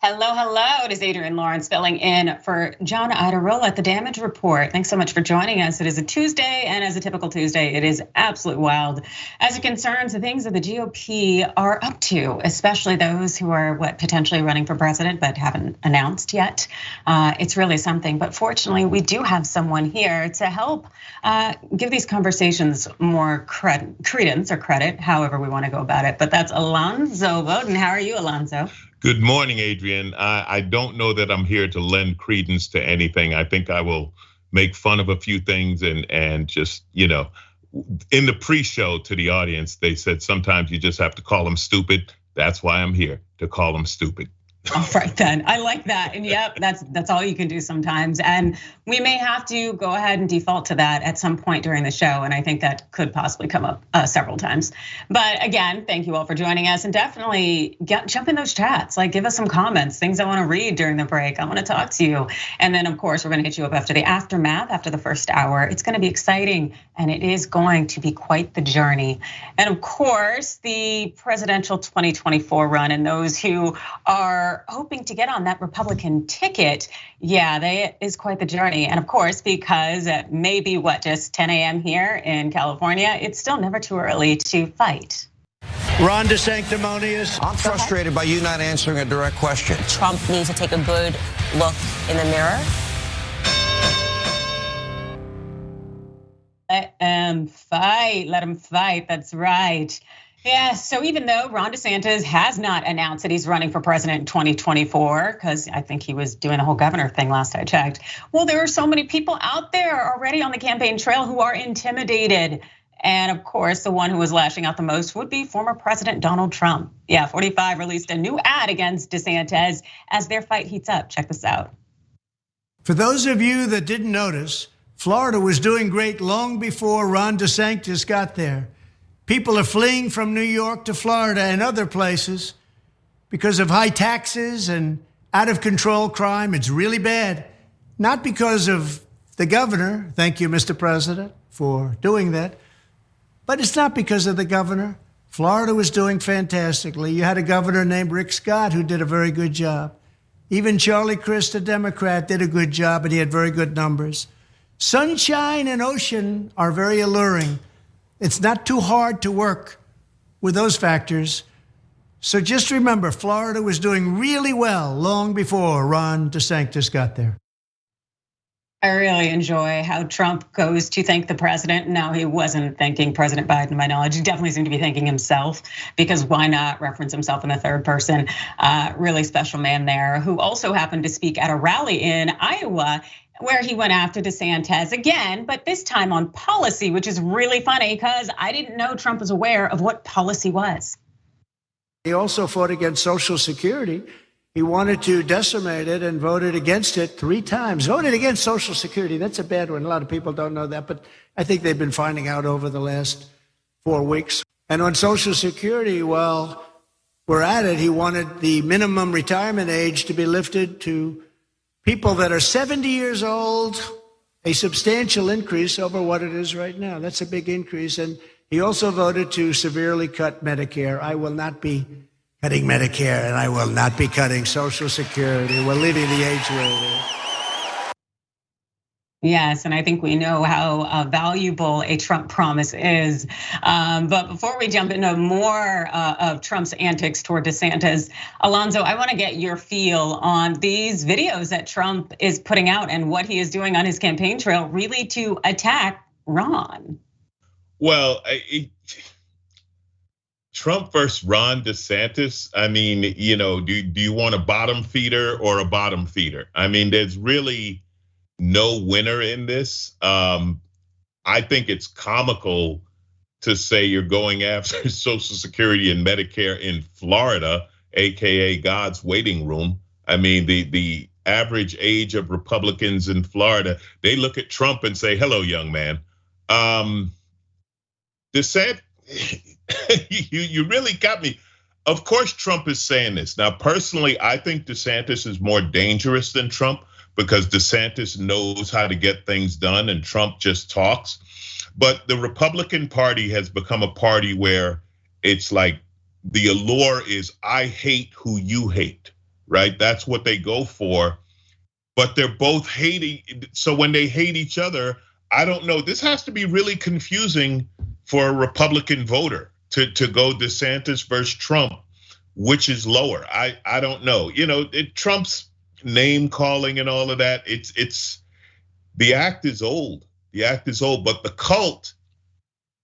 Hello, hello. It is Adrienne Lawrence filling in for John Iadarola at the Damage Report. Thanks so much for joining us. It is a Tuesday, and as a typical Tuesday, it is absolutely wild as it concerns the things that the GOP are up to, especially those who are potentially running for president but haven't announced yet. It's really something. But fortunately, we do have someone here to help give these conversations more credence or credit, however we want to go about it. But that's Alonzo Bodden. How are you, Alonzo? Good morning, Adrienne. I don't know that I'm here to lend credence to anything. I think I will make fun of a few things and just, in the pre-show to the audience, they said sometimes you just have to call them stupid. That's why I'm here, to call them stupid. All right then, I like that. And yep, that's all you can do sometimes. And we may have to go ahead and default to that at some point during the show. And I think that could possibly come up several times. But again, thank you all for joining us, and definitely jump in those chats. Like, give us some comments, things I want to read during the break. I want to talk to you. And then of course, we're going to hit you up after the aftermath, after the first hour. It's going to be exciting, and it is going to be quite the journey. And of course, the presidential 2024 run, and those who are hoping to get on that Republican ticket, yeah, that is quite the journey. And of course, because it may be just 10 a.m. here in California, it's still never too early to fight. Ron DeSanctimonious. I'm frustrated by you not answering a direct question. Trump needs to take a good look in the mirror. Let him fight, that's right. Yeah, so even though Ron DeSantis has not announced that he's running for president in 2024, because I think he was doing the whole governor thing last I checked. Well, there are so many people out there already on the campaign trail who are intimidated. And of course, the one who was lashing out the most would be former President Donald Trump. Yeah, 45 released a new ad against DeSantis as their fight heats up. Check this out. For those of you that didn't notice, Florida was doing great long before Ron DeSantis got there. People are fleeing from New York to Florida and other places because of high taxes and out of control crime. It's really bad. Not because of the governor. Thank you, Mr. President, for doing that. But it's not because of the governor. Florida was doing fantastically. You had a governor named Rick Scott who did a very good job. Even Charlie Crist, a Democrat, did a good job, and he had very good numbers. Sunshine and ocean are very alluring. It's not too hard to work with those factors. So just remember, Florida was doing really well long before Ron DeSantis got there. I really enjoy how Trump goes to thank the president. No, he wasn't thanking President Biden, to my knowledge. He definitely seemed to be thanking himself, because why not reference himself in the third person? Really special man there, who also happened to speak at a rally in Iowa, where he went after DeSantis again, but this time on policy, which is really funny because I didn't know Trump was aware of what policy was. He also fought against Social Security. He wanted to decimate it and voted against it 3 times. Voted against Social Security. That's a bad one. A lot of people don't know that, but I think they've been finding out over the last 4 weeks. And on Social Security, well, we're at it. He wanted the minimum retirement age to be lifted to people that are 70 years old, a substantial increase over what it is right now. That's a big increase. And he also voted to severely cut Medicare. I will not be cutting Medicare, and I will not be cutting Social Security. We're leaving the age where it is. Yes, and I think we know how valuable a Trump promise is. But before we jump into more of Trump's antics toward DeSantis, Alonzo, I want to get your feel on these videos that Trump is putting out and what he is doing on his campaign trail, really to attack Ron. Well, Trump versus Ron DeSantis. I mean, do you want a bottom feeder or a bottom feeder? I mean, there's really no winner in this. I think it's comical to say you're going after Social Security and Medicare in Florida, AKA God's waiting room. I mean, the average age of Republicans in Florida, they look at Trump and say, hello, young man. DeSantis, you really got me. Of course, Trump is saying this. Now, personally, I think DeSantis is more dangerous than Trump, because DeSantis knows how to get things done and Trump just talks. But the Republican Party has become a party where it's like the allure is I hate who you hate, right? That's what they go for. But they're both hating. So when they hate each other, I don't know. This has to be really confusing for a Republican voter to go DeSantis versus Trump, which is lower. I don't know. Trump's name calling and all of that. It's the act is old. The act is old. But the cult,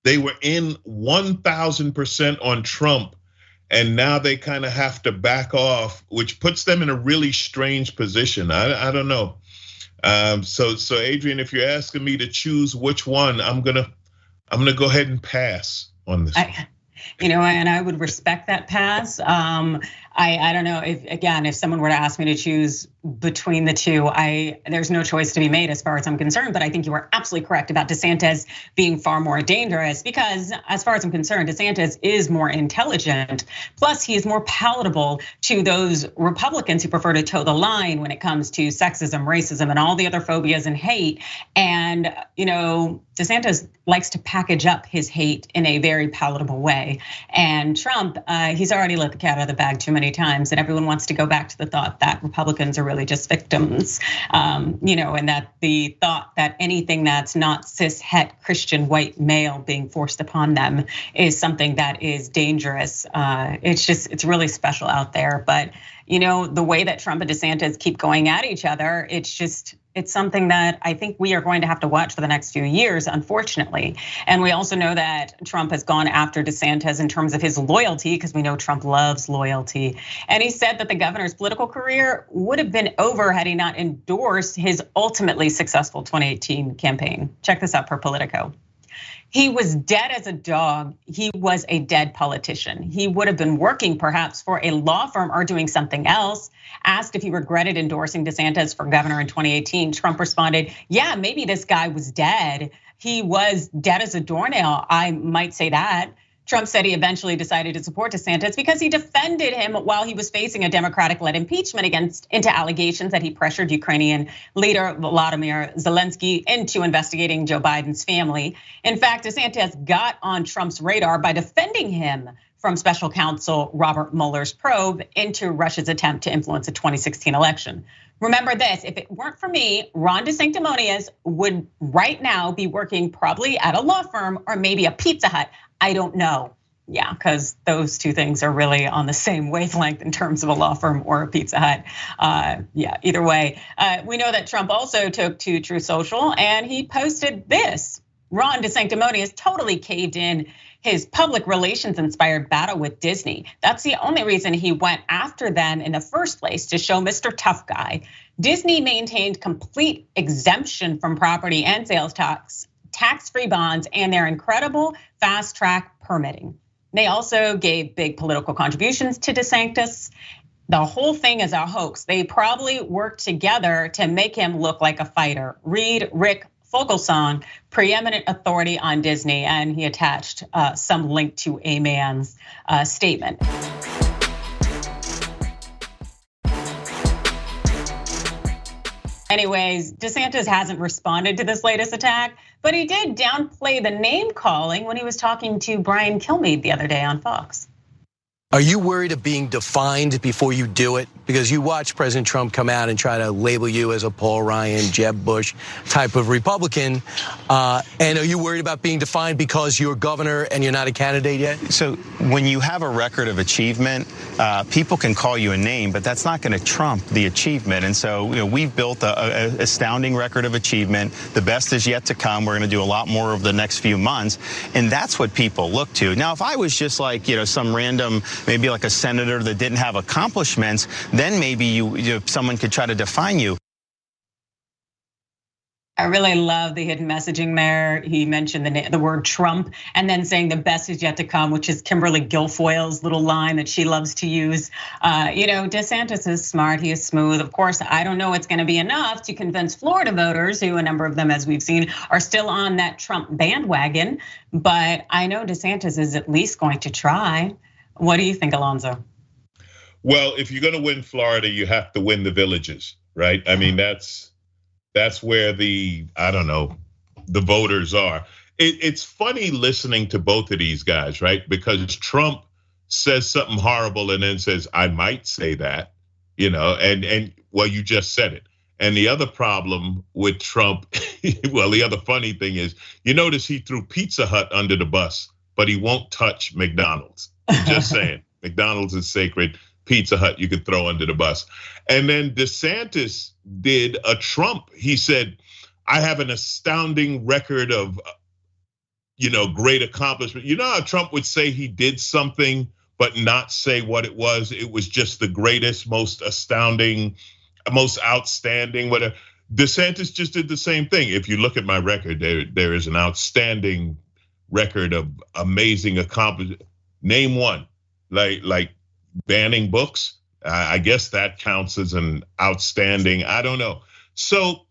they were in 1,000% on Trump, and now they kind of have to back off, which puts them in a really strange position. I don't know. So Adrienne, if you're asking me to choose which one, I'm gonna go ahead and pass on this. And I would respect that pass. I don't know if someone were to ask me to choose between the two, there's no choice to be made as far as I'm concerned. But I think you were absolutely correct about DeSantis being far more dangerous, because as far as I'm concerned, DeSantis is more intelligent. Plus, he is more palatable to those Republicans who prefer to toe the line when it comes to sexism, racism, and all the other phobias and hate. And DeSantis likes to package up his hate in a very palatable way. And Trump, he's already let the cat out of the bag too many times, and everyone wants to go back to the thought that Republicans are really just victims, and that the thought that anything that's not cis-het Christian white male being forced upon them is something that is dangerous. It's really special out there. But the way that Trump and DeSantis keep going at each other, it's something that I think we are going to have to watch for the next few years, unfortunately. And we also know that Trump has gone after DeSantis in terms of his loyalty, because we know Trump loves loyalty. And he said that the governor's political career would have been over had he not endorsed his ultimately successful 2018 campaign. Check this out per Politico. He was dead as a dog. He was a dead politician. He would have been working perhaps for a law firm or doing something else. Asked if he regretted endorsing DeSantis for governor in 2018, Trump responded, yeah, maybe this guy was dead. He was dead as a doornail, I might say that. Trump said he eventually decided to support DeSantis because he defended him while he was facing a Democratic-led impeachment into allegations that he pressured Ukrainian leader Volodymyr Zelensky into investigating Joe Biden's family. In fact, DeSantis got on Trump's radar by defending him from special counsel Robert Mueller's probe into Russia's attempt to influence the 2016 election. Remember this, if it weren't for me, Ron DeSanctimonious would right now be working probably at a law firm or maybe a Pizza Hut. I don't know. Yeah, because those two things are really on the same wavelength in terms of a law firm or a Pizza Hut. Yeah, either way. We know that Trump also took to Truth Social and he posted this. Ron DeSanctimonious totally caved in his public relations inspired battle with Disney. That's the only reason he went after them in the first place, to show Mr. Tough Guy. Disney maintained complete exemption from property and sales tax, tax-free bonds, and their incredible fast-track permitting. They also gave big political contributions to DeSantis. The whole thing is a hoax. They probably worked together to make him look like a fighter. Read Rick Fogelsong, preeminent authority on Disney, and he attached some link to a man's statement. Anyways, DeSantis hasn't responded to this latest attack, but he did downplay the name calling when he was talking to Brian Kilmeade the other day on Fox. Are you worried of being defined before you do it? Because you watch President Trump come out and try to label you as a Paul Ryan, Jeb Bush type of Republican. And are you worried about being defined because you're governor and you're not a candidate yet? So when you have a record of achievement, people can call you a name, but that's not going to trump the achievement. And so we've built an astounding record of achievement. The best is yet to come. We're going to do a lot more over the next few months. And that's what people look to. Now, if I was just like, some random, maybe like a senator that didn't have accomplishments, then maybe someone could try to define you. I really love the hidden messaging there. He mentioned the word Trump and then saying the best is yet to come, which is Kimberly Guilfoyle's little line that she loves to use. DeSantis is smart, he is smooth. Of course, I don't know it's gonna be enough to convince Florida voters, who a number of them, as we've seen, are still on that Trump bandwagon. But I know DeSantis is at least going to try. What do you think, Alonzo? Well, if you're gonna win Florida, you have to win the villages, right? I mean, that's where the voters are. It's funny listening to both of these guys, right? Because Trump says something horrible and then says, I might say that. and well, you just said it. And the other problem with Trump, well, the other funny thing is, you notice he threw Pizza Hut under the bus, but he won't touch McDonald's. Just saying, McDonald's is sacred. Pizza Hut you could throw under the bus. And then DeSantis did a Trump. He said, I have an astounding record of, great accomplishment. You know how Trump would say he did something, but not say what it was? It was just the greatest, most astounding, most outstanding, whatever. DeSantis just did the same thing. If you look at my record, there is an outstanding record of amazing accomplishment. Name one, like banning books. I guess that counts as an outstanding. I don't know. So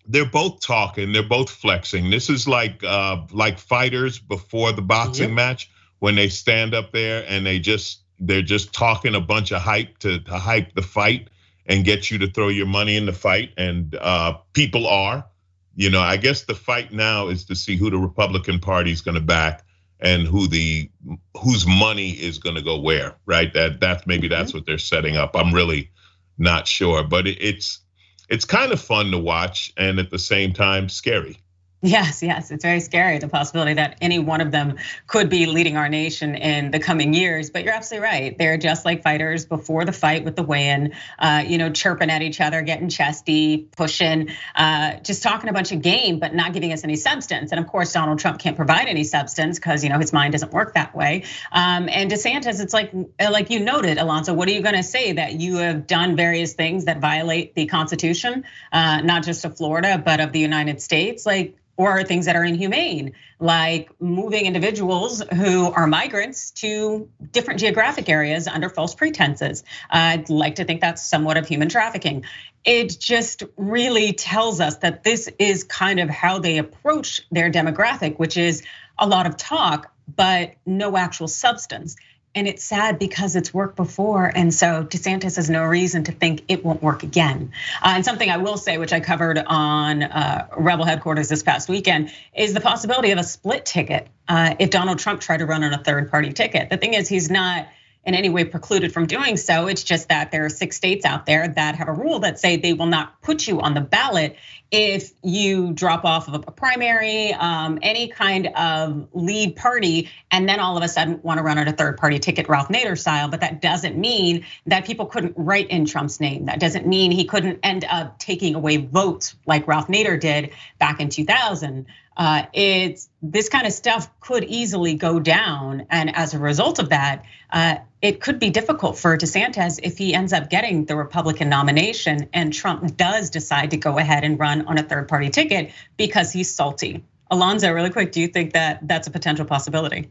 they're both talking. They're both flexing. This is like fighters before the boxing match when they stand up there and they're just talking a bunch of hype to hype the fight and get you to throw your money in the fight. And people are, I guess the fight now is to see who the Republican Party is going to back and whose money is going to go where, right? That's what they're setting up. I'm really not sure, but it's kind of fun to watch and at the same time scary. Yes, it's very scary, the possibility that any one of them could be leading our nation in the coming years. But you're absolutely right. They're just like fighters before the fight with the weigh-in, chirping at each other, getting chesty, pushing, just talking a bunch of game, but not giving us any substance. And of course, Donald Trump can't provide any substance because his mind doesn't work that way. And DeSantis, it's like you noted, Alonzo, what are you going to say? That you have done various things that violate the Constitution, not just of Florida, but of the United States, or things that are inhumane, like moving individuals who are migrants to different geographic areas under false pretenses. I'd like to think that's somewhat of human trafficking. It just really tells us that this is kind of how they approach their demographic, which is a lot of talk, but no actual substance. And it's sad because it's worked before. And so DeSantis has no reason to think it won't work again. And something I will say, which I covered on Rebel headquarters this past weekend, is the possibility of a split ticket if Donald Trump tried to run on a third party ticket. The thing is, he's not in any way precluded from doing so. It's just that there are 6 states out there that have a rule that say they will not put you on the ballot if you drop off of a primary, any kind of lead party, and then all of a sudden want to run on a third party ticket, Ralph Nader style. But that doesn't mean that people couldn't write in Trump's name. That doesn't mean he couldn't end up taking away votes like Ralph Nader did back in 2000. It's this kind of stuff could easily go down. And as a result of that, it could be difficult for DeSantis if he ends up getting the Republican nomination and Trump does decide to go ahead and run on a third party ticket because he's salty. Alonzo, really quick, do you think that that's a potential possibility?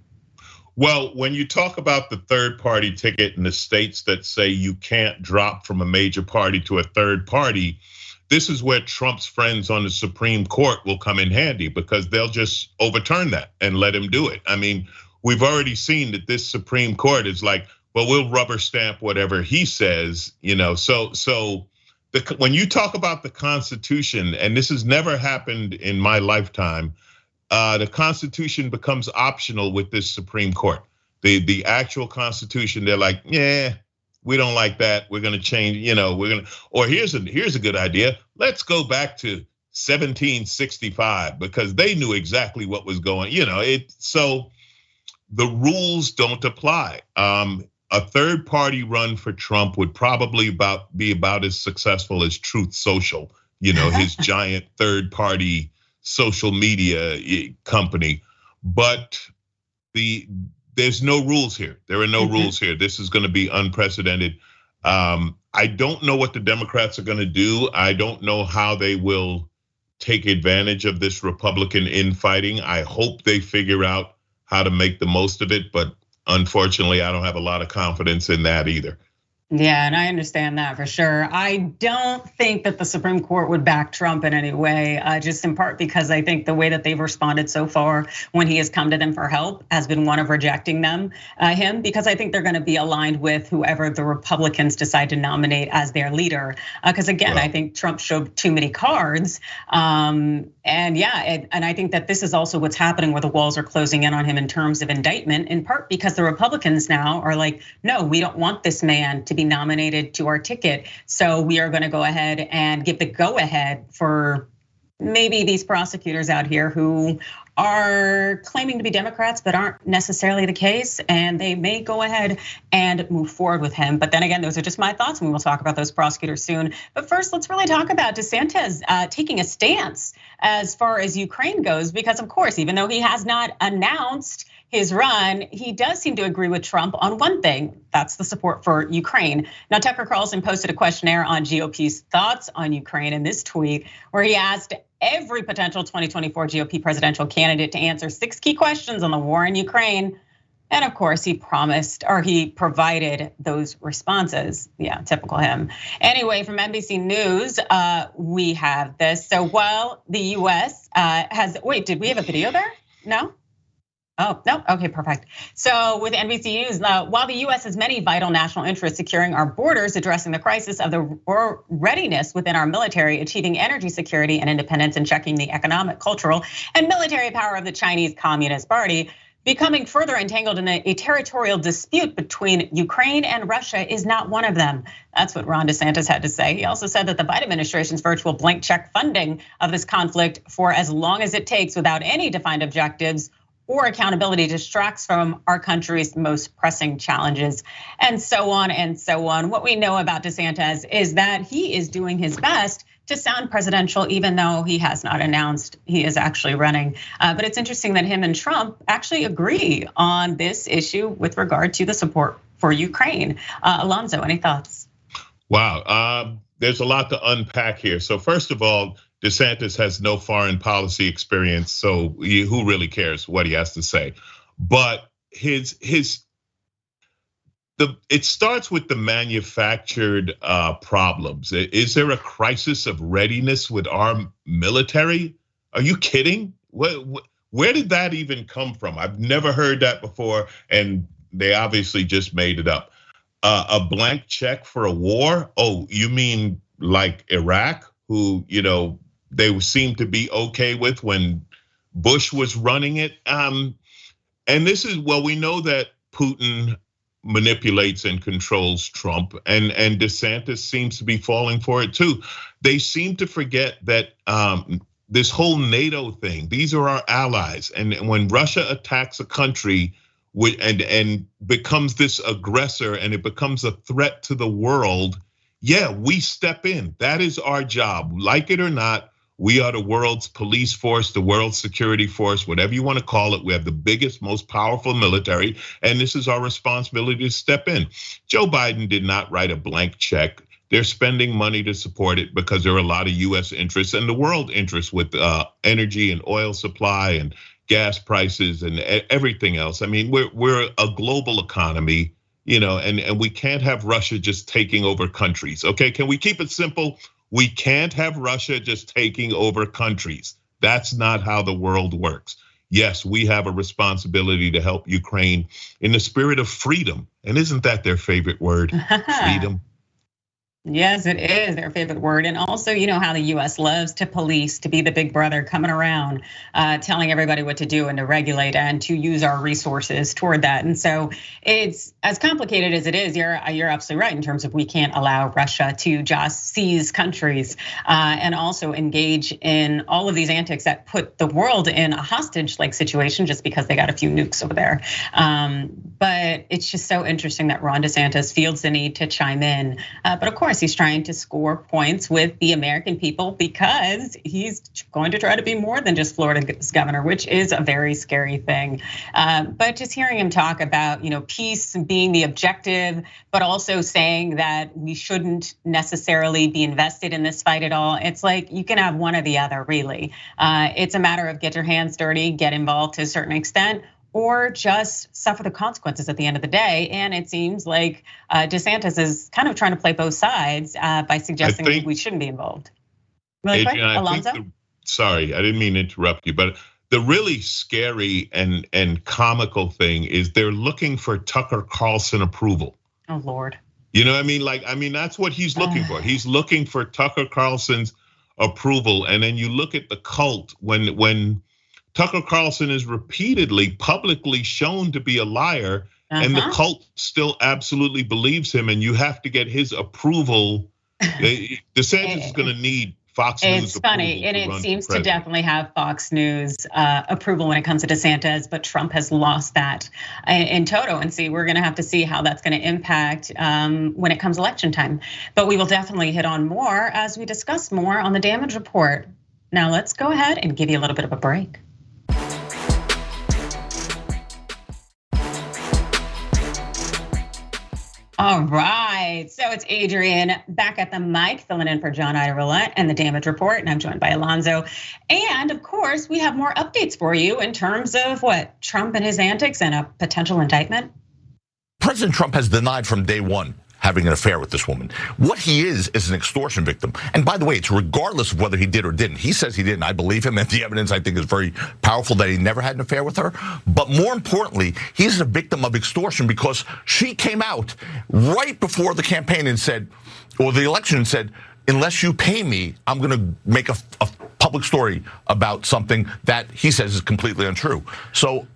Well, when you talk about the third party ticket in the states that say you can't drop from a major party to a third party, this is where Trump's friends on the Supreme Court will come in handy because they'll just overturn that and let him do it. I mean, we've already seen that this Supreme Court is like, well, we'll rubber stamp whatever he says, So when you talk about the Constitution, and this has never happened in my lifetime, the Constitution becomes optional with this Supreme Court. The actual Constitution, they're like, yeah, we don't like that. We're gonna change, or here's a good idea. Let's go back to 1765 because they knew exactly what was going, so the rules don't apply. A third party run for Trump would probably be about as successful as Truth Social, his giant third party social media company. But there's no rules here. There are no rules here. This is going to be unprecedented. I don't know what the Democrats are going to do. I don't know how they will take advantage of this Republican infighting. I hope they figure out how to make the most of it, but unfortunately, I don't have a lot of confidence in that either. Yeah, and I understand that for sure. I don't think that the Supreme Court would back Trump in any way, just in part because I think the way that they've responded so far when he has come to them for help has been one of rejecting him, because I think they're going to be aligned with whoever the Republicans decide to nominate as their leader. Because again, I think Trump showed too many cards, and I think that this is also what's happening where the walls are closing in on him in terms of indictment, in part because the Republicans now are like, no, we don't want this man to be nominated to our ticket. So we are going to go ahead and give the go ahead for maybe these prosecutors out here who are claiming to be Democrats, but aren't necessarily the case. And they may go ahead and move forward with him. But then again, those are just my thoughts, and we will talk about those prosecutors soon. But first, let's really talk about DeSantis taking a stance as far as Ukraine goes, because of course, even though he has not announced his run, he does seem to agree with Trump on one thing, that's the support for Ukraine. Now, Tucker Carlson posted a questionnaire on GOP's thoughts on Ukraine in this tweet, where he asked every potential 2024 GOP presidential candidate to answer 6 key questions on the war in Ukraine. And of course, he provided those responses. Yeah, typical him. Anyway, from NBC News, we have this. So while the US wait, did we have a video there? No? Oh, no, okay, perfect. So with NBC News, while the US has many vital national interests, securing our borders, addressing the crisis of the readiness within our military, achieving energy security and independence, and checking the economic, cultural, and military power of the Chinese Communist Party, becoming further entangled in a territorial dispute between Ukraine and Russia is not one of them. That's what Ron DeSantis had to say. He also said that the Biden administration's virtual blank check funding of this conflict for as long as it takes without any defined objectives or accountability distracts from our country's most pressing challenges, and so on and so on. What we know about DeSantis is that he is doing his best to sound presidential, even though he has not announced he is actually running. But it's interesting that him and Trump actually agree on this issue with regard to the support for Ukraine. Alonzo, any thoughts? Wow, there's a lot to unpack here. So first of all, DeSantis has no foreign policy experience, so who really cares what he has to say? But it starts with the manufactured problems. Is there a crisis of readiness with our military? Are you kidding? Where did that even come from? I've never heard that before, and they obviously just made it up. A blank check for a war? Oh, you mean like Iraq, who they seem to be okay with when Bush was running it. And this is, well, we know that Putin manipulates and controls Trump, and DeSantis seems to be falling for it too. They seem to forget that this whole NATO thing, these are our allies. And when Russia attacks a country and becomes this aggressor and it becomes a threat to the world, yeah, we step in. That is our job. Like it or not, we are the world's police force, the world's security force, whatever you want to call it. We have the biggest, most powerful military, and this is our responsibility to step in. Joe Biden did not write a blank check. They're spending money to support it because there are a lot of US interests and the world interests with energy and oil supply and gas prices and everything else. I mean, we're a global economy, and we can't have Russia just taking over countries. Okay, can we keep it simple? We can't have Russia just taking over countries. That's not how the world works. Yes, we have a responsibility to help Ukraine in the spirit of freedom. And isn't that their favorite word? Freedom. Yes, it is their favorite word. And also, you know how the US loves to police, to be the big brother coming around, telling everybody what to do and to regulate and to use our resources toward that. And so it's as complicated as it is. You're absolutely right in terms of we can't allow Russia to just seize countries and also engage in all of these antics that put the world in a hostage-like situation just because they got a few nukes over there. But it's just so interesting that Ron DeSantis feels the need to chime in. But of course, he's trying to score points with the American people because he's going to try to be more than just Florida's governor, which is a very scary thing. But just hearing him talk about, peace being the objective, but also saying that we shouldn't necessarily be invested in this fight at all. It's like you can have one or the other, really. It's a matter of get your hands dirty, get involved to a certain extent, or just suffer the consequences at the end of the day. And it seems like DeSantis is kind of trying to play both sides by suggesting that we shouldn't be involved. Really quick, Alonzo? Sorry, I didn't mean to interrupt you, but the really scary and comical thing is they're looking for Tucker Carlson approval. Oh, Lord. You know what I mean? That's what he's looking for. He's looking for Tucker Carlson's approval. And then you look at the cult when Tucker Carlson is repeatedly publicly shown to be a liar, and the cult still absolutely believes him, and you have to get his approval. DeSantis is going to need Fox News. It's funny, and it seems to definitely have Fox News approval when it comes to DeSantis, but Trump has lost that in toto. And we're going to have to see how that's going to impact when it comes election time. But we will definitely hit on more as we discuss more on the damage report. Now let's go ahead and give you a little bit of a break. All right, so it's Adrienne back at the mic, filling in for John Iadarola and the damage report, and I'm joined by Alonzo. And of course, we have more updates for you in terms of what Trump and his antics and a potential indictment. President Trump has denied from day one having an affair with this woman. What he is an extortion victim. And by the way, it's regardless of whether he did or didn't. He says he didn't. I believe him, and the evidence I think is very powerful that he never had an affair with her. But more importantly, he's a victim of extortion because she came out right before the campaign and said, or the election and said, unless you pay me, I'm going to make a public story about something that he says is completely untrue. So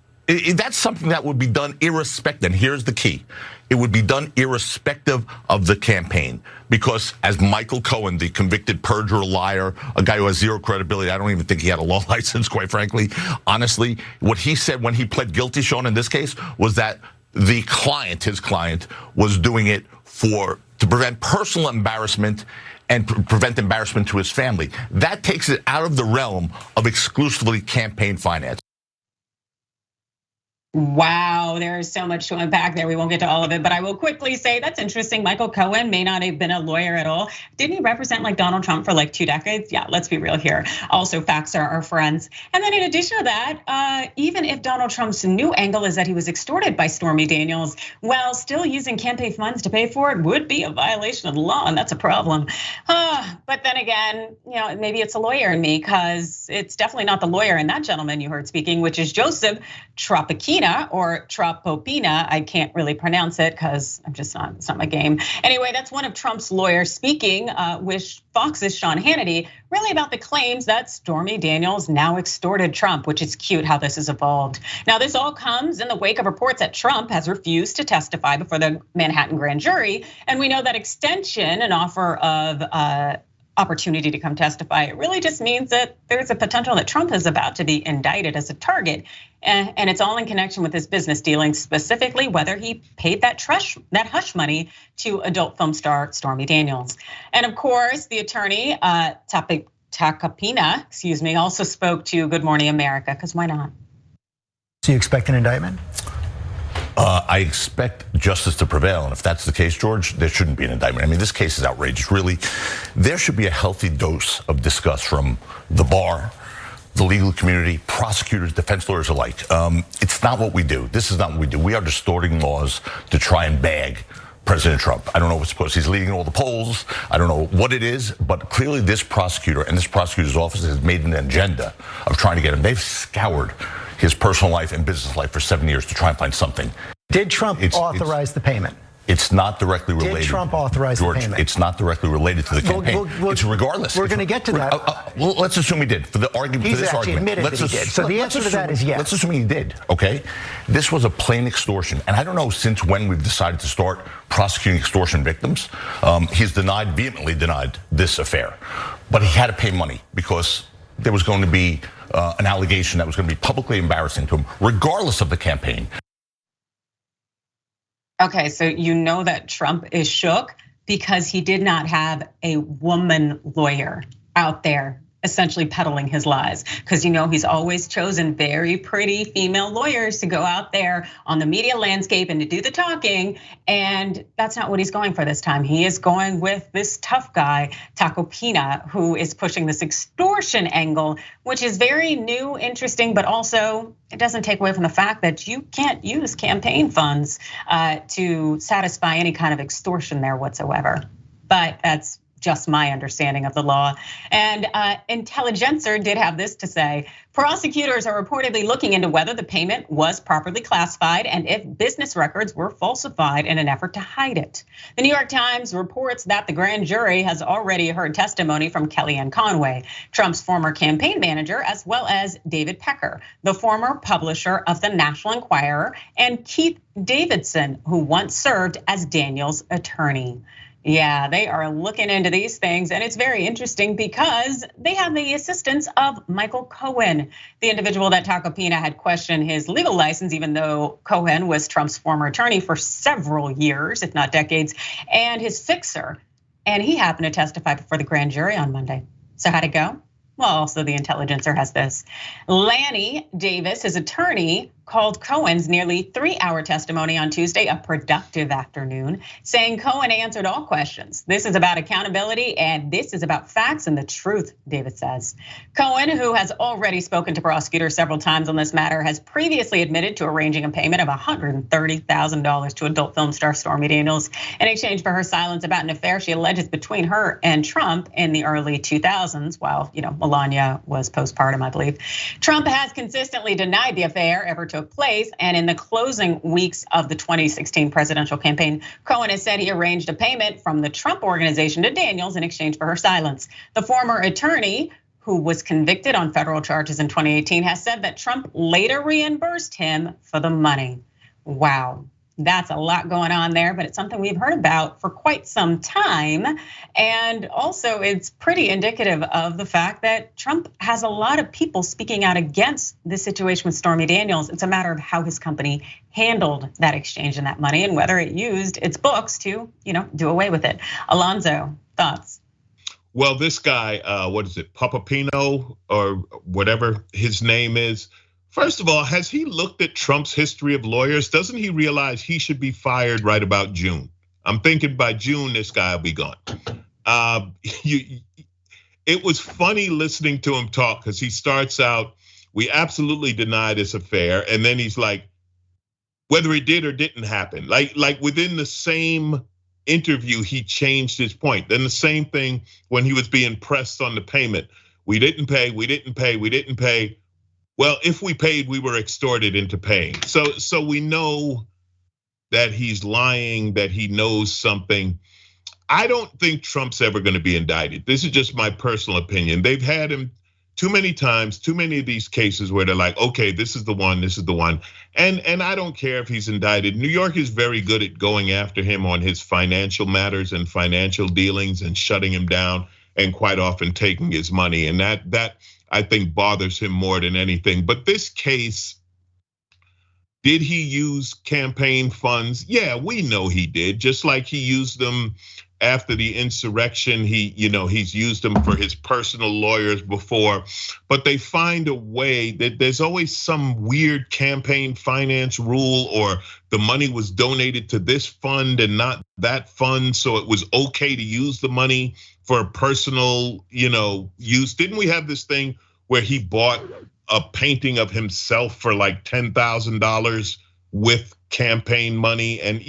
that's something that would be done irrespective. And here's the key. It would be done irrespective of the campaign. Because as Michael Cohen, the convicted perjurer, liar, a guy who has zero credibility, I don't even think he had a law license, quite frankly. Honestly, what he said when he pled guilty, Sean, in this case, was that the client, his client, was doing it to prevent personal embarrassment and prevent embarrassment to his family. That takes it out of the realm of exclusively campaign finance. Wow, there is so much to unpack there. We won't get to all of it, but I will quickly say that's interesting. Michael Cohen may not have been a lawyer at all. Didn't he represent like Donald Trump for like 2 decades? Yeah, let's be real here. Also, facts are our friends. And then in addition to that, even if Donald Trump's new angle is that he was extorted by Stormy Daniels, well, still using campaign funds to pay for it would be a violation of the law, and that's a problem. But then again, maybe it's a lawyer in me, because it's definitely not the lawyer in that gentleman you heard speaking, which is Joseph Tropicina. Or Tropopina, I can't really pronounce it because it's not my game. Anyway, that's one of Trump's lawyers speaking with Fox's Sean Hannity, really about the claims that Stormy Daniels now extorted Trump, which is cute how this has evolved. Now, this all comes in the wake of reports that Trump has refused to testify before the Manhattan grand jury. And we know that extension, an offer of opportunity to come testify, it really just means that there's a potential that Trump is about to be indicted as a target. And it's all in connection with his business dealings, specifically whether he paid that hush money to adult film star Stormy Daniels. And of course, the attorney, Tacopina, also spoke to Good Morning America, because why not? Do you expect an indictment? I expect justice to prevail, and if that's the case, George, there shouldn't be an indictment. I mean, this case is outrageous, really. There should be a healthy dose of disgust from the bar, the legal community, prosecutors, defense lawyers alike. It's not what we do. This is not what we do. We are distorting laws to try and bag President Trump. I don't know what's supposed. He's leading all the polls. I don't know what it is, but clearly this prosecutor and this prosecutor's office has made an agenda of trying to get him. They've scoured his personal life and business life for 7 years to try and find something. Did Trump authorize the payment? It's not directly related. Did Trump authorize the payment? It's not directly related to the campaign. It's regardless. We're going to get to that. Well, let's assume he did. For the argument, He's actually admitted that he did. So the answer to that is yes. Let's assume he did. Okay, this was a plain extortion, and I don't know since when we've decided to start prosecuting extortion victims. He's vehemently denied this affair, but he had to pay money because there was going to be an allegation that was going to be publicly embarrassing to him, regardless of the campaign. Okay, so you know that Trump is shook because he did not have a woman lawyer out there essentially peddling his lies, because he's always chosen very pretty female lawyers to go out there on the media landscape and to do the talking, and that's not what he's going for this time. He is going with this tough guy, Tacopina, who is pushing this extortion angle, which is very new, interesting, but also it doesn't take away from the fact that you can't use campaign funds to satisfy any kind of extortion there whatsoever. But that's just my understanding of the law. And Intelligencer did have this to say: prosecutors are reportedly looking into whether the payment was properly classified and if business records were falsified in an effort to hide it. The New York Times reports that the grand jury has already heard testimony from Kellyanne Conway, Trump's former campaign manager, as well as David Pecker, the former publisher of the National Enquirer, and Keith Davidson, who once served as Daniels' attorney. Yeah, they are looking into these things, and it's very interesting because they have the assistance of Michael Cohen, the individual that Tacopina had questioned his legal license, even though Cohen was Trump's former attorney for several years, if not decades, and his fixer. And he happened to testify before the grand jury on Monday. So how'd it go? Well, also the Intelligencer has this. Lanny Davis, his attorney, called Cohen's nearly 3-hour testimony on Tuesday a productive afternoon, saying Cohen answered all questions. This is about accountability and this is about facts and the truth, Davis says. Cohen, who has already spoken to prosecutors several times on this matter, has previously admitted to arranging a payment of $130,000 to adult film star Stormy Daniels in exchange for her silence about an affair she alleges between her and Trump in the early 2000s, while Melania was postpartum, I believe. Trump has consistently denied the affair ever took place, and in the closing weeks of the 2016 presidential campaign, Cohen has said he arranged a payment from the Trump organization to Daniels in exchange for her silence. The former attorney, who was convicted on federal charges in 2018, has said that Trump later reimbursed him for the money. Wow. That's a lot going on there, but it's something we've heard about for quite some time. And also it's pretty indicative of the fact that Trump has a lot of people speaking out against this situation with Stormy Daniels. It's a matter of how his company handled that exchange and that money and whether it used its books to, do away with it. Alonzo, thoughts? Well, this guy, what is it, Papapino or whatever his name is. First of all, has he looked at Trump's history of lawyers? Doesn't he realize he should be fired right about June? I'm thinking by June, this guy will be gone. It was funny listening to him talk because he starts out, we absolutely deny this affair. And then he's like, whether it did or didn't happen. Like within the same interview, he changed his point. Then the same thing when he was being pressed on the payment. We didn't pay, we didn't pay, we didn't pay. Well, if we paid, we were extorted into paying. So we know that he's lying, that he knows something. I don't think Trump's ever going to be indicted. This is just my personal opinion. They've had him too many times, too many of these cases where they're like, okay, this is the one, this is the one. And I don't care if he's indicted. New York is very good at going after him on his financial matters and financial dealings and shutting him down and quite often taking his money. And that I think bothers him more than anything. But this case, did he use campaign funds? Yeah, we know he did. Just like he used them after the insurrection, he's used them for his personal lawyers before. But they find a way that there's always some weird campaign finance rule, or the money was donated to this fund and not that fund, so it was okay to use the money for personal, use. Didn't we have this thing where he bought a painting of himself for like $10,000 with campaign money? And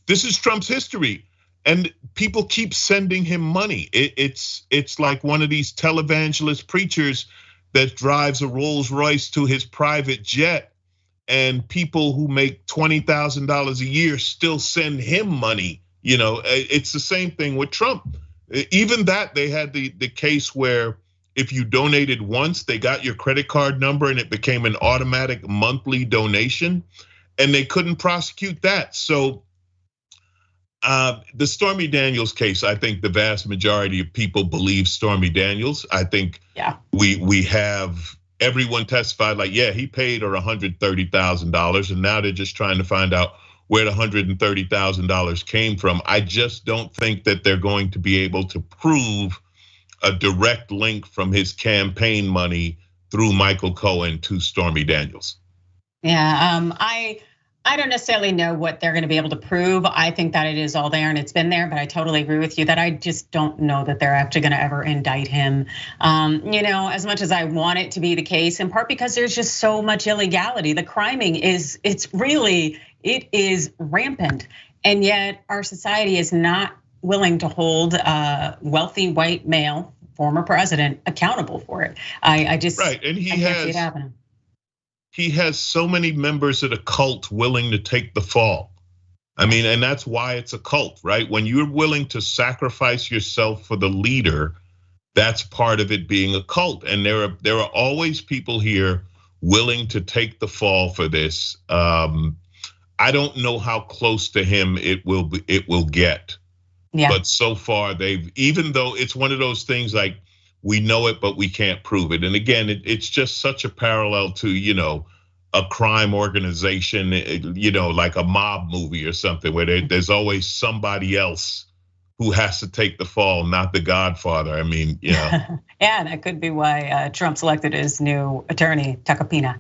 this is Trump's history, and people keep sending him money. It's like one of these televangelist preachers that drives a Rolls Royce to his private jet, and people who make $20,000 a year still send him money. It's the same thing with Trump. Even that, they had the case where if you donated once, they got your credit card number and it became an automatic monthly donation, and they couldn't prosecute that. So the Stormy Daniels case, I think the vast majority of people believe Stormy Daniels. I think we have everyone testified like, yeah, he paid her $130,000, and now they're just trying to find out where the $130,000 came from. I just don't think that they're going to be able to prove a direct link from his campaign money through Michael Cohen to Stormy Daniels. Yeah, I don't necessarily know what they're going to be able to prove. I think that it is all there and it's been there, but I totally agree with you that I just don't know that they're actually going to ever indict him. As much as I want it to be the case, in part because there's just so much illegality. The criming it is rampant, and yet our society is not willing to hold a wealthy white male former president accountable for it. I just right, and I can't see it happening. He has so many members of the cult willing to take the fall. I mean, and that's why it's a cult, right? When you're willing to sacrifice yourself for the leader, that's part of it being a cult. And there are always people here willing to take the fall for this. I don't know how close to him it will get. Yeah. But so far even though it's one of those things like we know it, but we can't prove it. And again, it's just such a parallel to, a crime organization, like a mob movie or something where there's always somebody else who has to take the fall, not the Godfather. I mean, Yeah, that could be why Trump selected his new attorney, Tacopina.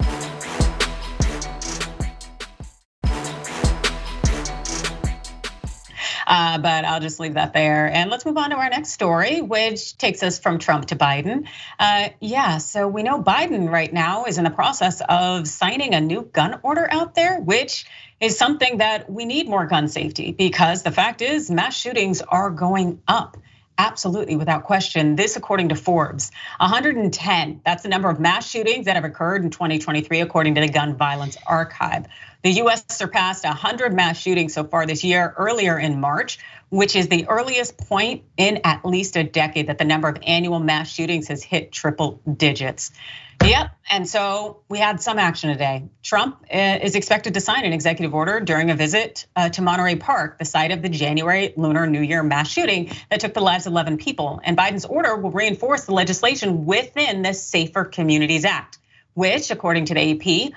But I'll just leave that there. And let's move on to our next story, which takes us from Trump to Biden. So we know Biden right now is in the process of signing a new gun order out there, which is something that we need more gun safety because the fact is mass shootings are going up. Absolutely, without question. This, according to Forbes, 110. That's the number of mass shootings that have occurred in 2023, according to the Gun Violence Archive. The US surpassed 100 mass shootings so far this year, earlier in March, which is the earliest point in at least a decade that the number of annual mass shootings has hit triple digits. Yep, and so we had some action today. Trump is expected to sign an executive order during a visit to Monterey Park, the site of the January Lunar New Year mass shooting that took the lives of 11 people. And Biden's order will reinforce the legislation within the Safer Communities Act, which, according to the AP,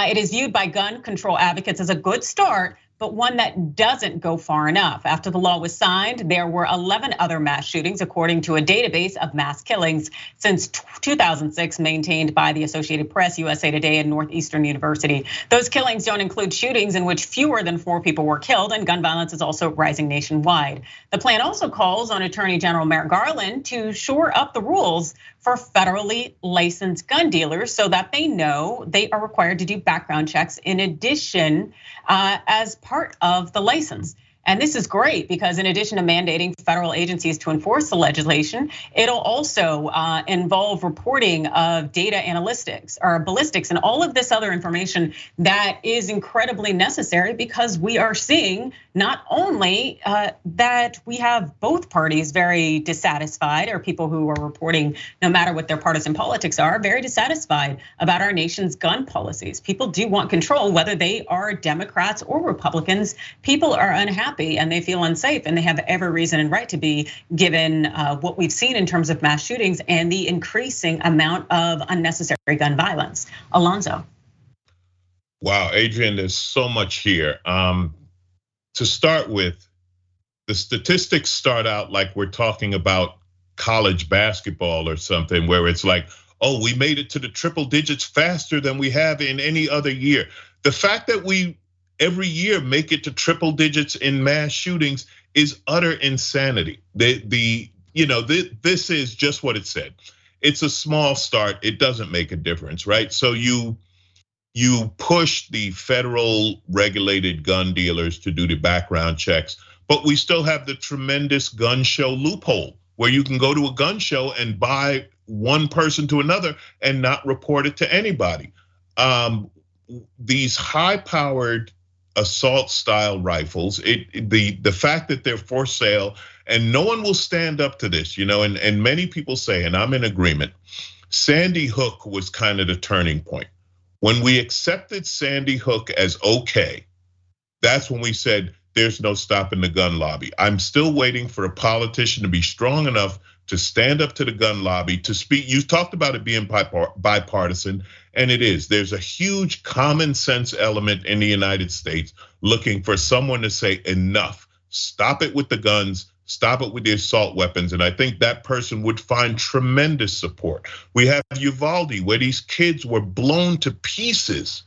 it is viewed by gun control advocates as a good start, but one that doesn't go far enough. After the law was signed, there were 11 other mass shootings, according to a database of mass killings since 2006, maintained by the Associated Press, USA Today, and Northeastern University. Those killings don't include shootings in which fewer than 4 people were killed, and gun violence is also rising nationwide. The plan also calls on Attorney General Merrick Garland to shore up the rules for federally licensed gun dealers so that they know they are required to do background checks in addition as part of the license. And this is great because in addition to mandating federal agencies to enforce the legislation, it'll also involve reporting of data analytics or ballistics and all of this other information that is incredibly necessary because we are seeing not only that we have both parties very dissatisfied, or people who are reporting, no matter what their partisan politics are, very dissatisfied about our nation's gun policies. People do want control, whether they are Democrats or Republicans. People are unhappy and they feel unsafe, and they have every reason and right to be, given what we've seen in terms of mass shootings and the increasing amount of unnecessary gun violence. Alonzo. Wow, Adrienne, there's so much here. To start with, the statistics start out like we're talking about college basketball or something, where it's like, oh, we made it to the triple digits faster than we have in any other year. The fact that we every year make it to triple digits in mass shootings is utter insanity. This is just what it said. It's a small start. It doesn't make a difference, right? So you push the federal regulated gun dealers to do the background checks, but we still have the tremendous gun show loophole where you can go to a gun show and buy one person to another and not report it to anybody. These high-powered assault style rifles, the fact that they're for sale and no one will stand up to this, and many people say, and I'm in agreement, Sandy Hook was kind of the turning point. When we accepted Sandy Hook as okay, that's when we said there's no stopping the gun lobby. I'm still waiting for a politician to be strong enough to stand up to the gun lobby, to speak. You talked about it being bipartisan, and it is. There's a huge common sense element in the United States looking for someone to say enough, stop it with the guns, stop it with the assault weapons. And I think that person would find tremendous support. We have Uvalde, where these kids were blown to pieces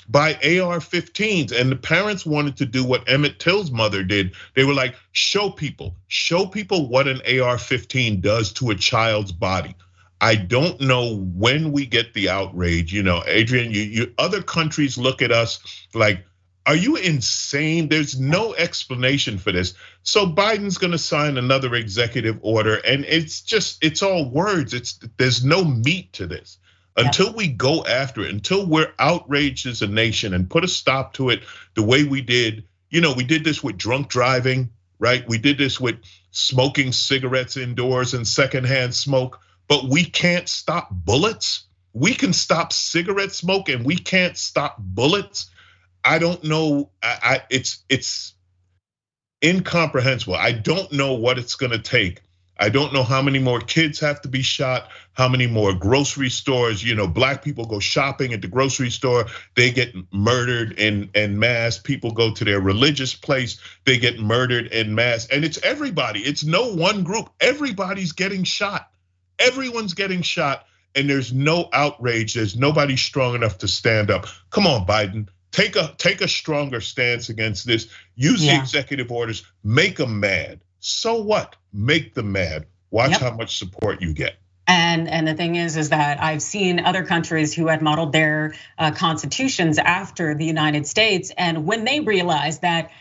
by AR-15s, and the parents wanted to do what Emmett Till's mother did. They were like, show people what an AR-15 does to a child's body. I don't know when we get the outrage. Adrienne, you other countries look at us like, Are you insane? There's no explanation for this. So Biden's gonna sign another executive order, and it's all words. There's no meat to this. Until we go after it, until we're outraged as a nation and put a stop to it the way we did. We did this with drunk driving, right? We did this with smoking cigarettes indoors and secondhand smoke, but we can't stop bullets. We can stop cigarette smoke and we can't stop bullets. I don't know, it's incomprehensible. I don't know what it's gonna take. I don't know how many more kids have to be shot, how many more grocery stores, Black people go shopping at the grocery store, they get murdered in mass. People go to their religious place, they get murdered in mass. And it's everybody, it's no one group. Everybody's getting shot. Everyone's getting shot, and there's no outrage. There's nobody strong enough to stand up. Come on, Biden. Take a stronger stance against this. Use the executive orders, make them mad. So what? Make them mad. Watch how much support you get. And the thing is that I've seen other countries who had modeled their constitutions after the United States, and when they realized that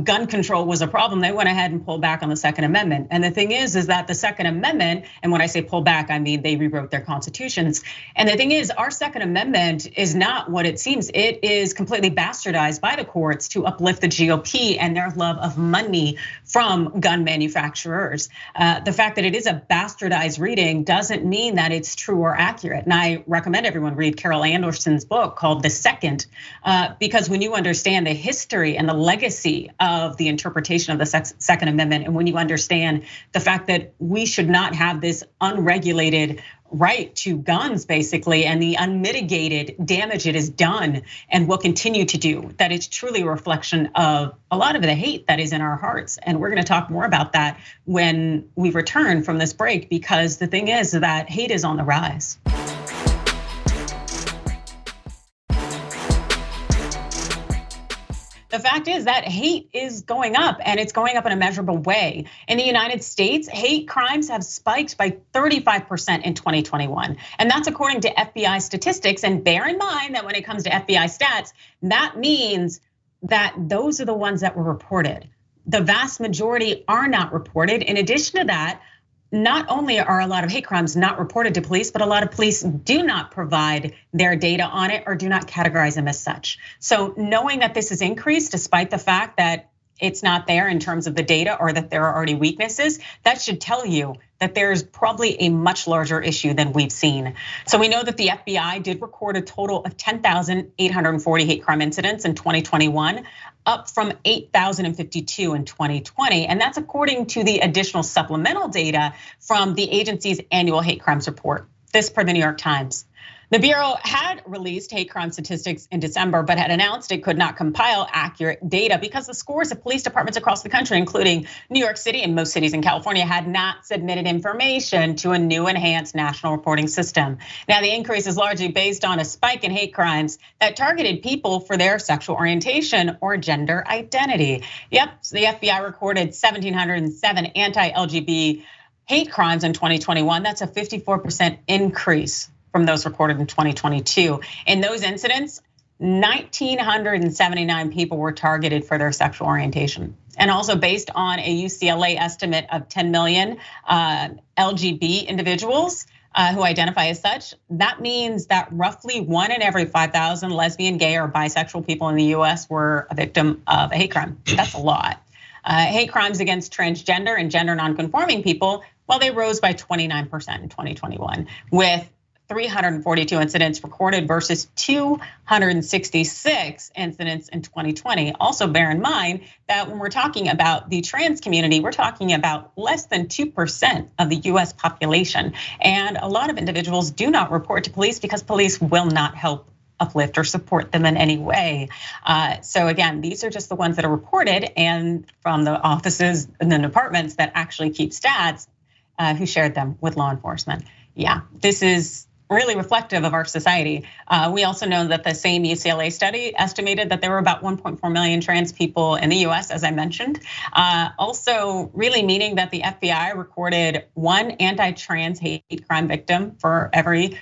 gun control was a problem, they went ahead and pulled back on the Second Amendment. And the thing is that the Second Amendment, and when I say pull back, I mean they rewrote their constitutions. And the thing is, our Second Amendment is not what it seems. It is completely bastardized by the courts to uplift the GOP and their love of money from gun manufacturers. The fact that it is a bastardized reading doesn't mean that it's true or accurate. And I recommend everyone read Carol Anderson's book called The Second, because when you understand the history and the legacy of the interpretation of the Second Amendment, and when you understand the fact that we should not have this unregulated right to guns, basically, and the unmitigated damage it has done and will continue to do, that it's truly a reflection of a lot of the hate that is in our hearts. And we're gonna talk more about that when we return from this break, because the thing is that hate is on the rise. The fact is that hate is going up, and it's going up in a measurable way. In the United States, hate crimes have spiked by 35% in 2021. And that's according to FBI statistics. And bear in mind that when it comes to FBI stats, that means that those are the ones that were reported. The vast majority are not reported. In addition to that, not only are a lot of hate crimes not reported to police, but a lot of police do not provide their data on it or do not categorize them as such. So knowing that this has increased despite the fact that it's not there in terms of the data or that there are already weaknesses, that should tell you that there's probably a much larger issue than we've seen. So we know that the FBI did record a total of 10,840 hate crime incidents in 2021, up from 8,052 in 2020. And that's according to the additional supplemental data from the agency's annual hate crimes report. This per the New York Times. The Bureau had released hate crime statistics in December, but had announced it could not compile accurate data because the scores of police departments across the country, including New York City and most cities in California, had not submitted information to a new enhanced national reporting system. Now, the increase is largely based on a spike in hate crimes that targeted people for their sexual orientation or gender identity. Yep, so the FBI recorded 1,707 anti-LGBT hate crimes in 2021. That's a 54% increase from those recorded in 2022. In those incidents, 1,979 people were targeted for their sexual orientation. And also based on a UCLA estimate of 10 million LGBT individuals who identify as such, that means that roughly 1 in every 5,000 lesbian, gay, or bisexual people in the US were a victim of a hate crime. That's a lot. Hate crimes against transgender and gender nonconforming people, well, they rose by 29% in 2021, with 342 incidents recorded versus 266 incidents in 2020. Also bear in mind that when we're talking about the trans community, we're talking about less than 2% of the US population. And a lot of individuals do not report to police because police will not help uplift or support them in any way. So again, these are just the ones that are reported and from the offices and the departments that actually keep stats who shared them with law enforcement. Yeah, this is really reflective of our society. We also know that the same UCLA study estimated that there were about 1.4 million trans people in the US, as I mentioned. Also really meaning that the FBI recorded 1 anti-trans hate crime victim for every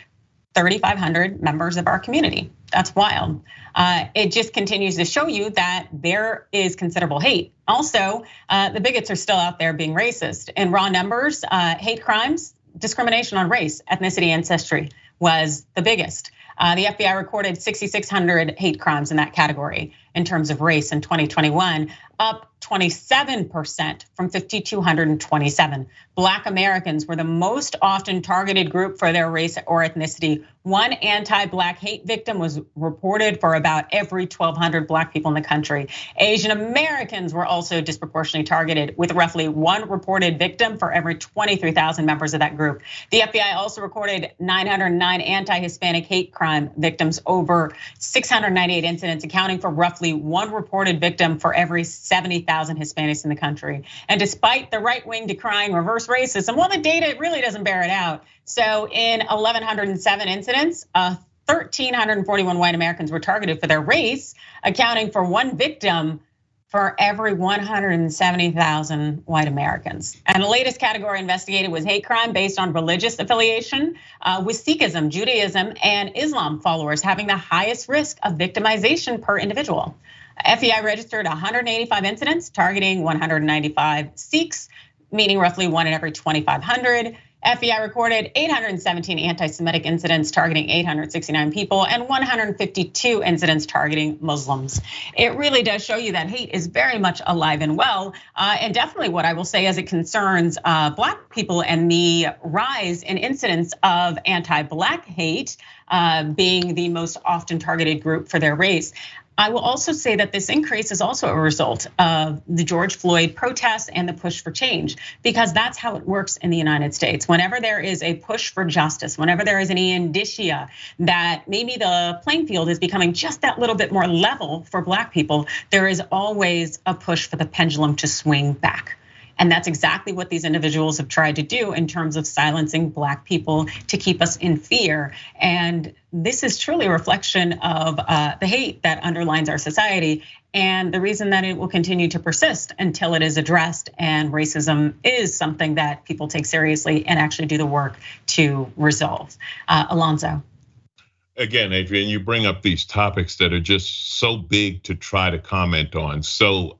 3,500 members of our community. That's wild. It just continues to show you that there is considerable hate. Also, the bigots are still out there being racist. In raw numbers, hate crimes, discrimination on race, ethnicity, ancestry was the biggest. The FBI recorded 6,600 hate crimes in that category in terms of race in 2021, up 27% from 5,227. Black Americans were the most often targeted group for their race or ethnicity. One anti-Black hate victim was reported for about every 1,200 Black people in the country. Asian Americans were also disproportionately targeted, with roughly one reported victim for every 23,000 members of that group. The FBI also recorded 909 anti-Hispanic hate crime victims, over 698 incidents, accounting for roughly one reported victim for every 70,000 Hispanics in the country. And despite the right wing decrying reverse racism, well, the data really doesn't bear it out. So in 1,107 incidents, 1,341 white Americans were targeted for their race, accounting for one victim for every 170,000 white Americans. And the latest category investigated was hate crime based on religious affiliation, with Sikhism, Judaism, and Islam followers having the highest risk of victimization per individual. FBI registered 185 incidents targeting 195 Sikhs, meaning roughly one in every 2,500. FBI recorded 817 anti-Semitic incidents targeting 869 people and 152 incidents targeting Muslims. It really does show you that hate is very much alive and well. And definitely what I will say as it concerns Black people and the rise in incidents of anti-Black hate being the most often targeted group for their race. I will also say that this increase is also a result of the George Floyd protests and the push for change, because that's how it works in the United States. Whenever there is a push for justice, whenever there is any indicia that maybe the playing field is becoming just that little bit more level for Black people, there is always a push for the pendulum to swing back. And that's exactly what these individuals have tried to do in terms of silencing Black people to keep us in fear. And this is truly a reflection of the hate that underlines our society, and the reason that it will continue to persist until it is addressed. And racism is something that people take seriously and actually do the work to resolve. Alonzo. Again, Adrienne, you bring up these topics that are just so big to try to comment on. So,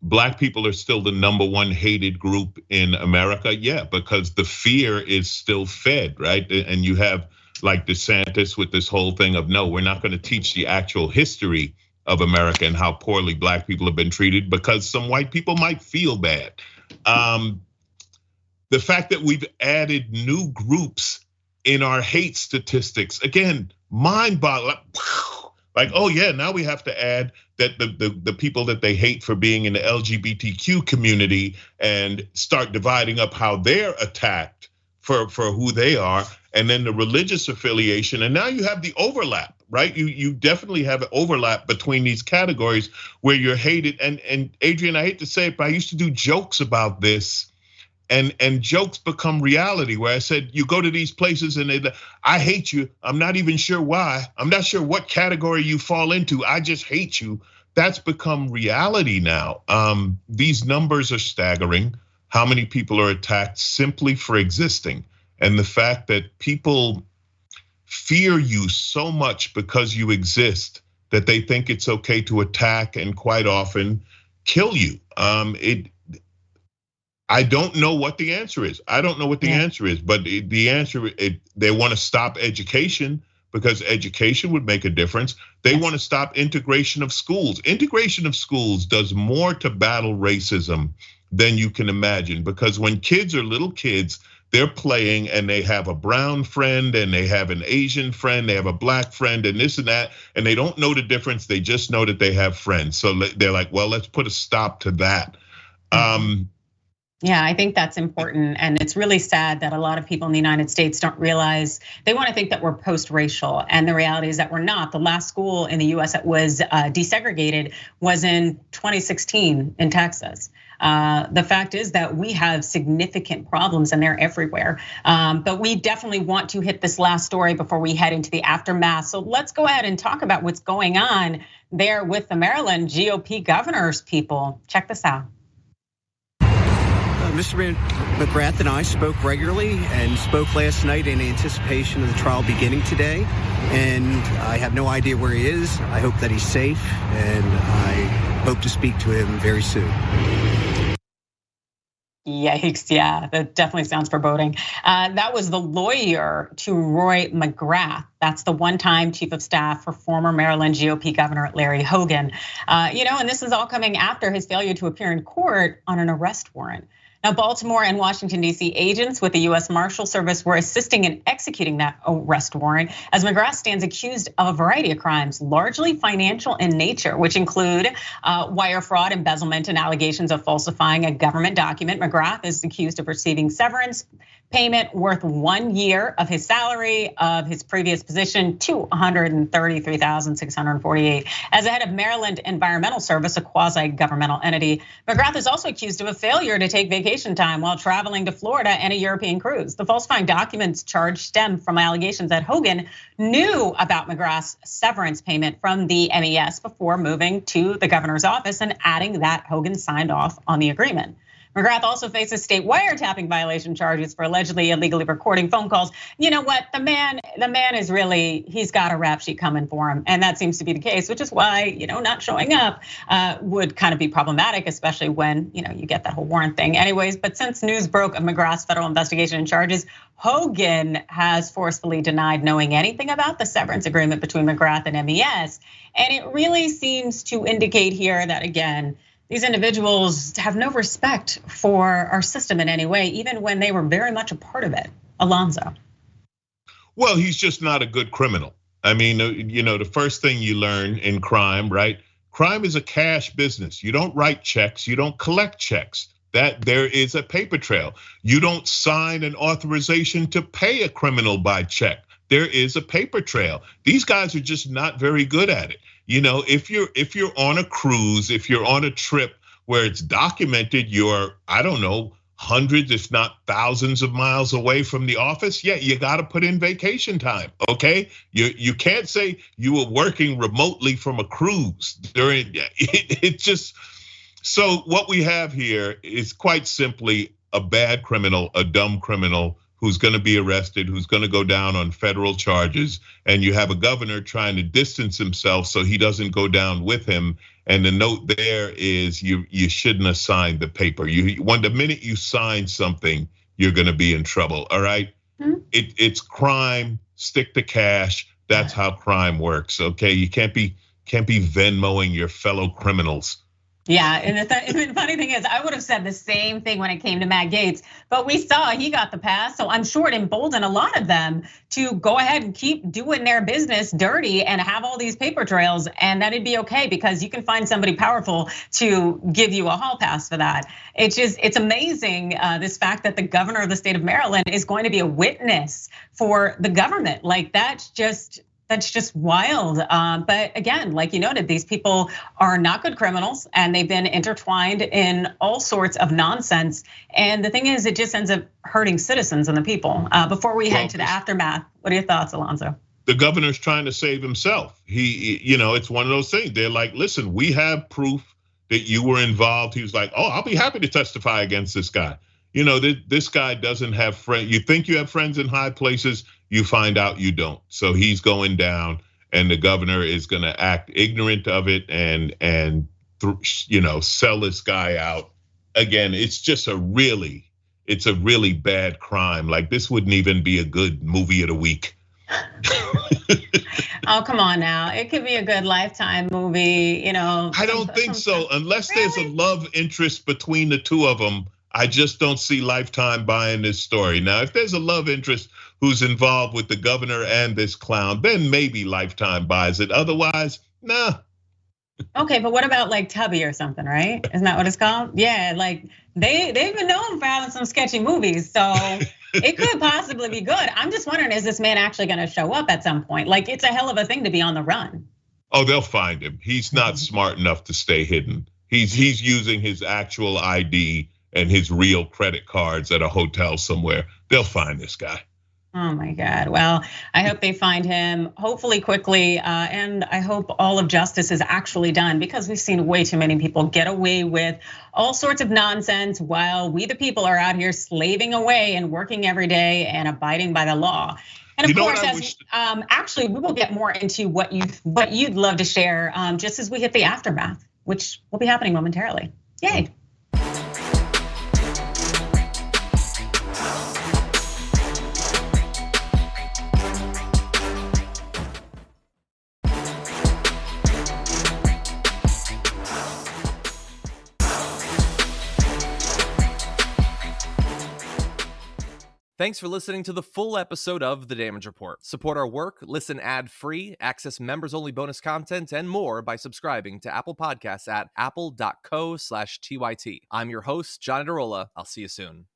Black people are still the #1 hated group in America. Yeah, because the fear is still fed, right? And you have like DeSantis with this whole thing of, no, we're not going to teach the actual history of America and how poorly Black people have been treated because some white people might feel bad. The fact that we've added new groups in our hate statistics, again, mind-boggling. Like, oh yeah, now we have to add that the people that they hate for being in the LGBTQ community and start dividing up how they're attacked for who they are, and then the religious affiliation, and now you have the overlap, right? You definitely have an overlap between these categories where you're hated. And Adrienne, I hate to say it, but I used to do jokes about this. And jokes become reality, where I said, you go to these places and I hate you. I'm not even sure why. I'm not sure what category you fall into. I just hate you. That's become reality now. These numbers are staggering. How many people are attacked simply for existing? And the fact that people fear you so much because you exist that they think it's okay to attack and quite often kill you. I don't know what the answer is. I don't know what the answer is, but the answer, they want to stop education because education would make a difference. They want to stop integration of schools. Integration of schools does more to battle racism than you can imagine, because when kids are little kids, they're playing and they have a brown friend and they have an Asian friend, they have a Black friend and this and that, and they don't know the difference. They just know that they have friends. So they're like, well, let's put a stop to that. Yeah, I think that's important. And it's really sad that a lot of people in the United States don't realize, they want to think that we're post-racial. And the reality is that we're not. The last school in the US that was desegregated was in 2016 in Texas. The fact is that we have significant problems and they're everywhere. But we definitely want to hit this last story before we head into the aftermath. So let's go ahead and talk about what's going on there with the Maryland GOP governor's people. Check this out. Mr. McGrath and I spoke regularly and spoke last night in anticipation of the trial beginning today. And I have no idea where he is. I hope that he's safe, and I hope to speak to him very soon. Yikes, yeah, that definitely sounds foreboding. That was the lawyer to Roy McGrath. That's the one-time chief of staff for former Maryland GOP Governor Larry Hogan. And this is all coming after his failure to appear in court on an arrest warrant. Now, Baltimore and Washington, D.C. agents with the U.S. Marshal Service were assisting in executing that arrest warrant as McGrath stands accused of a variety of crimes, largely financial in nature, which include wire fraud, embezzlement, and allegations of falsifying a government document. McGrath is accused of receiving severance payment worth 1 year of his salary of his previous position, $233,648. As the head of Maryland Environmental Service, a quasi-governmental entity, McGrath is also accused of a failure to take vacation time while traveling to Florida and a European cruise. The falsifying documents charge stem from allegations that Hogan knew about McGrath's severance payment from the MES before moving to the governor's office and adding that Hogan signed off on the agreement. McGrath also faces state wiretapping violation charges for allegedly illegally recording phone calls. You know what, the man is really, he's got a rap sheet coming for him. And that seems to be the case, which is why, not showing up would kind of be problematic, especially when, you get that whole warrant thing. Anyways, but since news broke of McGrath's federal investigation and charges, Hogan has forcefully denied knowing anything about the severance agreement between McGrath and MES. And it really seems to indicate here that, again, these individuals have no respect for our system in any way, even when they were very much a part of it. Alonzo. Well, he's just not a good criminal. I mean, the first thing you learn in crime, right? Crime is a cash business. You don't write checks, you don't collect checks. That there is a paper trail. You don't sign an authorization to pay a criminal by check. There is a paper trail. These guys are just not very good at it. If you're on a cruise, if you're on a trip where it's documented, you're, I don't know, hundreds, if not thousands of miles away from the office, yeah, you got to put in vacation time, okay? You can't say you were working remotely from a cruise during it just. So what we have here is quite simply a bad criminal, a dumb criminal who's going to be arrested, who's going to go down on federal charges, and you have a governor trying to distance himself so he doesn't go down with him. And the note there is you shouldn't have signed the paper. The minute you sign something, you're going to be in trouble. All right, it's crime. Stick to cash. That's how crime works. Okay, you can't be Venmoing your fellow criminals. Yeah, and the funny thing is, I would have said the same thing when it came to Matt Gaetz, but we saw he got the pass, so I'm sure it emboldened a lot of them to go ahead and keep doing their business dirty and have all these paper trails, and that it'd be okay because you can find somebody powerful to give you a hall pass for that. It's amazing, this fact that the governor of the state of Maryland is going to be a witness for the government. Like that's just wild. But again, like you noted, these people are not good criminals and they've been intertwined in all sorts of nonsense. And the thing is, it just ends up hurting citizens and the people. Before we head to the aftermath, what are your thoughts, Alonzo? The governor's trying to save himself. It's one of those things. They're like, listen, we have proof that you were involved. He was like, oh, I'll be happy to testify against this guy. This guy doesn't have friends. You think you have friends in high places, you find out you don't. So he's going down, and the governor is going to act ignorant of it and sell this guy out. Again, it's just a really bad crime. Like this wouldn't even be a good movie of the week. Oh, come on now. It could be a good Lifetime movie, I don't think so. Unless there's a love interest between the two of them, I just don't see Lifetime buying this story. Now, if there's a love interest who's involved with the governor and this clown, then maybe Lifetime buys it. Otherwise, nah. Okay, but what about like Tubby or something, right? Isn't that what it's called? Yeah, like they've been known for having some sketchy movies, so it could possibly be good. I'm just wondering, is this man actually going to show up at some point? Like it's a hell of a thing to be on the run. Oh, they'll find him. He's not smart enough to stay hidden. He's using his actual ID and his real credit cards at a hotel somewhere. They'll find this guy. Oh my God. Well, I hope they find him hopefully quickly. And I hope all of justice is actually done, because we've seen way too many people get away with all sorts of nonsense while we the people are out here slaving away and working every day and abiding by the law. And of course, actually, we will get more into what you'd love to share just as we hit the aftermath, which will be happening momentarily. Yay. Thanks for listening to the full episode of The Damage Report. Support our work, listen ad-free, access members-only bonus content, and more by subscribing to Apple Podcasts at apple.co/TYT. I'm your host, John Adarola. I'll see you soon.